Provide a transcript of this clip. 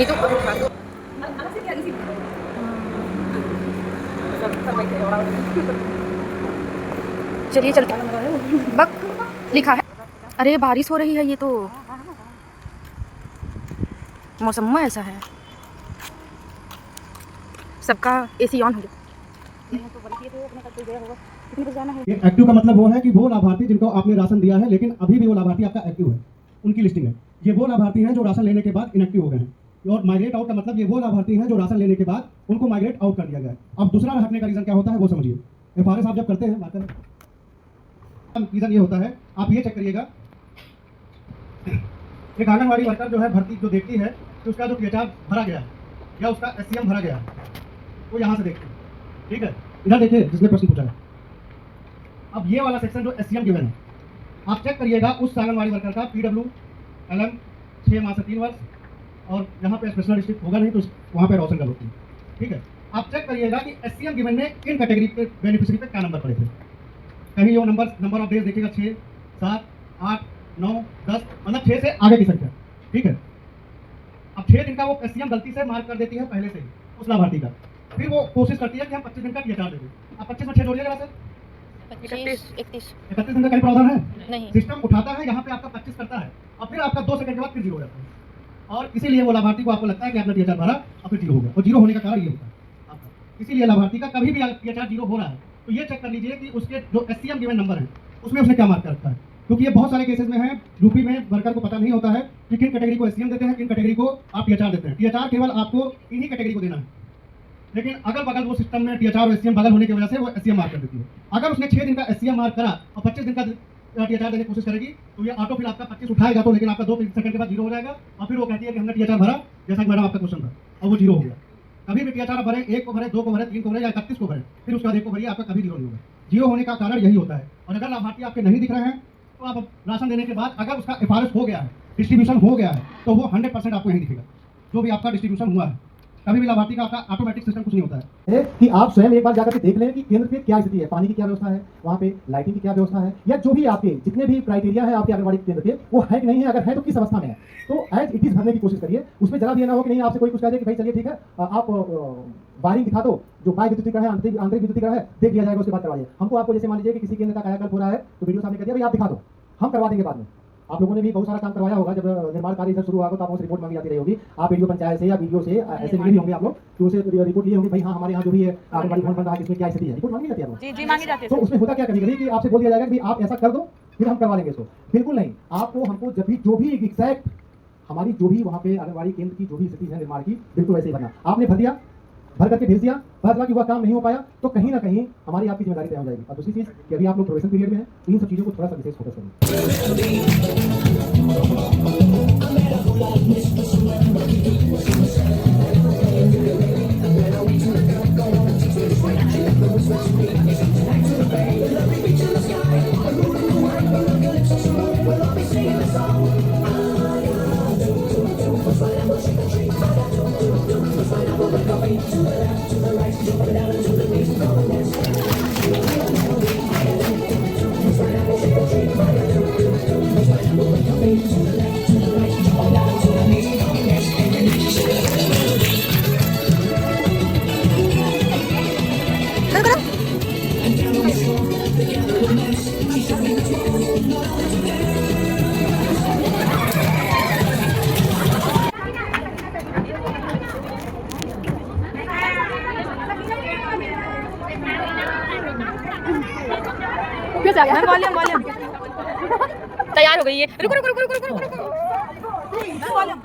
ये तो चलिए चलते हैं। बक लिखा है। अरे बारिश हो रही है, ये तो मौसम में ऐसा है। सबका एसी ऑन हो गया। एक्टिव का मतलब वो है कि वो लाभार्थी जिनको आपने राशन दिया है लेकिन अभी भी वो लाभार्थी आपका एक्टिव है, उनकी लिस्टिंग है। ये वो लाभार्थी हैं जो राशन लेने के बाद इनएक्टिव हो गए हैं। और माइग्रेट आउट का मतलब ये वो लाभार्थी हैं जो राशन लेने के बाद उनको माइग्रेट आउट कर दिया गया है। अब दूसरा हटने का रीजन क्या होता है वो समझिए। एफआरएस आप जब करते हैं बात करें, रीजन ये होता है, आप ये चेक करिएगा, एक आंगनबाड़ी वर्कर जो है भर्ती जो देखती है कि उसका जो पीएचआर भरा गया है या उसका एससीएम भरा गया है, वो यहाँ से देखती है। ठीक है, इधर देखिए जिसने प्रश्न पूछा है। अब ये वाला सेक्शन जो एससीएम गिवन है, आप चेक करिएगा उस आंगनबाड़ी वर्कर का PWLM 6 माह से 3 वर्ष, और यहाँ पे स्पेशल डिस्ट्रिक्ट होगा नहीं तो वहाँ पे रोशन होती है। ठीक है, आप चेक करिएगा कि एससीएम गिवन में किन कैटेगरी पे बेनिफिशियरी पे क्या नंबर पड़े थे। कहीं वो नंबर ऑफ डेज देखिएगा 6, 7, 8, 9, 10, मतलब 6 से आगे की संख्या। ठीक है, अब 6 दिन का वो एससीएम गलती से मार्क कर देती है पहले से ही उस लाभार्थी का, फिर वो कोशिश करती है कि हम 25 दिन का टीएचआर दे दें। अब 25 में 6 जोड़िएगा सर, 31 दिन का कहीं प्रावधान है नहीं। सिस्टम उठाता है यहाँ पे आपका 25 करता है और फिर आपका 2 सेकंड के बाद फिर 0 हो जाता है। और इसीलिए वो लाभार्थी को आपको लगता है कि आपने टीएचआर भरा और फिर 0 हो गया, और 0 होने का कारण ये होता है आपका। इसीलिए लाभार्थी का कभी भी टीएचआर 0 हो रहा है तो ये चेक कर लीजिए कि उसके जो एससीएम गिवन नंबर है उसमें उसने क्या मार्क कर रखा है, क्योंकि ये बहुत सारे केसेस में है। यूपी में वर्कर को पता नहीं होता है कि किन कैटेगरी को एससीएम देते हैं, किन कैटेगरी को आप टीएचआर देते हैं। टीएचआर केवल आपको इन्हीं कैटेगरी को देना है, लेकिन अगल बगल वो सिस्टम में टीएचआर और एससीएम बगल होने की वजह से वो एससीएम मार्क कर देती है। अगर उसने 6 दिन का एससीएम मार्क करा और 25 दिन का टीएचआर देने की कोशिश करेगी तो ये ऑटो फिर आपका 25 उठाएगा तो, लेकिन आपका 2 सेकंड के बाद 0 हो जाएगा और फिर वो कहती है कि हमने टीएचआर भरा, जैसा कि मैडम आपका क्वेश्चन था, और वो 0 हो गया। कभी भी टीएचआर भरे, 1 को भरे, 2 को भरे, 3 को भरे या 31 को भरे, फिर उसके बाद 1 को भरिए, आपका कभी 0 नहीं होगा। 0 होने का कारण यही होता है। और अगर लाभार्थी आपके नहीं दिख रहे हैं तो आप राशन देने के बाद अगर उसका एफआरएस हो गया है, डिस्ट्रीब्यूशन हो गया है, तो वो 100% आपको नहीं दिखेगा जो भी आपका डिस्ट्रीब्यूशन हुआ है। कभी भी लाभार्थी का आपका ऑटोमेटिक सिस्टम कुछ नहीं होता है कि आप स्वयं एक बार जाकर के देख लें कि केंद्र पे क्या स्थिति है, पानी की क्या व्यवस्था है, वहाँ पे लाइटिंग की क्या व्यवस्था है, या जो भी आपके जितने भी क्राइटेरिया है आपके आंगनबाड़ी केंद्र पे वो है कि नहीं है, अगर है तो किस अवस्था में है। तो एज इट इज भरने की कोशिश करिए। उसमें जरा भी ना हो कि नहीं आपसे कोई कुछ कह दे कि भाई चलिए ठीक है आप वायरिंग दिखा दो, जो बाह्य विद्युतीकरण है, आंतरिक विद्युतीकरण है, देख लिया जाएगा, उसके बाद करवाइए। हमको आपको जैसे मान लीजिए कि किसी केंद्र का कायाकल्प हो रहा है तो वीडियो सामने कर दिया, भाई आप दिखा दो, हम करवा देंगे बाद में। आप लोगों ने भी बहुत सारा काम करवाया होगा, जब निर्माण कार्य इधर शुरू हुआ तो आपको रिपोर्ट मांगी जाती रही होगी। आप वीडियो पंचायत से या वीडियो से ऐसे मिले होंगे आप लोग कि उनसे रिपोर्ट लिए होंगे, भाई हाँ हमारे यहाँ जो भी है आंगनबाड़ी भवन बन रहा है इसमें क्या स्थिति है, रिपोर्ट मांगी जाती है आपको। जी मांगी जाती है। तो उसमें होता क्या कभी कि आपसे बोल दिया जाएगा कि आप ऐसा कर दो फिर हम करवा लेंगे इसको। बिल्कुल नहीं, आपको हमको जब भी जो भी एग्जैक्ट हमारी जो भी वहाँ पे आंगनबाड़ी केंद्र की जो भी स्थिति है निर्माण की, बिल्कुल वैसे ही भरना। आपने भर दिया, भर करके भेज दिया, पता चला कि वह काम नहीं हो पाया तो कहीं ना कहीं हमारी आपकी जिम्मेदारी तय हो जाएगी। और दूसरी चीज़ कि अभी आप लोग प्रोबेशन पीरियड में हैं तो इन सब चीज़ों को थोड़ा सा विशेष फोकस फिर से आ गया वॉल्यूम तैयार हो गई है। रुको रुको रुको रुको रुको रुको रुको वॉल्यूम